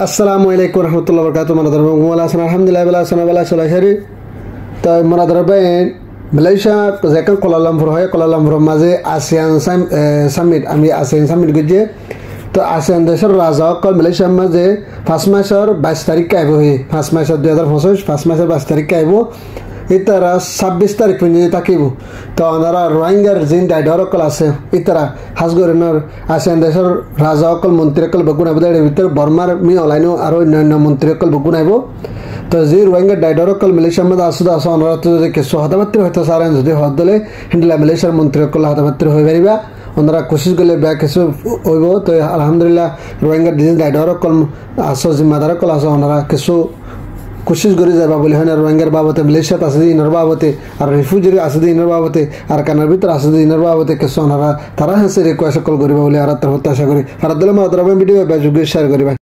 আসসালামু আলাইকুম রহমতুল্লাহ বরকাতুহ মানাদার মুলা হাসান আলহামদুলিল্লাহ বেলা হাসান বেলা সলাইহারি তো মানাদার বাইন মালয়েশিয়া যেখান কোলালামপুর হয় কোলালামপুরের মাঝে আসিয়ান সামিট আমি আসিয়ান সামিট গিয়ে তো আসিয়ান দেশের রাজা সকল মালয়েশিয়ার মাঝে 5 মাসের 22 তারিখে আইব হয়ে 5 মাসের 2025 5 মাসের 22 তারিখে আইব ইতারা 26 তারিখ পর্যন্ত থাকিব তো ওনারা রোহিঙ্গার জিন ডাইডর অকল আছে ইতারা হাজগরের আসিয়ান দেশের রাজা অকল মন্ত্রী অকল বগুন আইব এর ভিতরে বর্মার মি অলাইনো আর অন্যান্য মন্ত্রী অকল বগুন আইব তো যে রোহিঙ্গা ডাইডর অকল মালয়েশিয়ার মধ্যে আসুদা আছে ওনারা তো যদি কিছু হতামাত্রী হয়তো সারেন যদি হত দলে হিন্দিলা মালয়েশিয়ার মন্ত্রী অকল হতামাত্রী হয়ে পারিবা ওনারা কোশিশ করলে ব্যাগ কিছু হইব তো আলহামদুলিল্লাহ রোহিঙ্গার ডিজিজ ডাইডর অকল আস জিম্মাদার অকল আছে ওনারা কিছু কোশিশ করে যাবা বলে হয় না রোহিঙ্গার বাবতে মালয়েশিয়াত আছে ইনর বাবতে আর রিফিউজির আছে ইনর বাবতে আর কানার ভিতরে আছে ইনর বাবতে কিছু ওনারা তারা হেসে রিকোয়েস্ট কল করিবা বলে আর প্রত্যাশা করি আর দিলে মাত্র ভিডিও শেয়ার করিবা।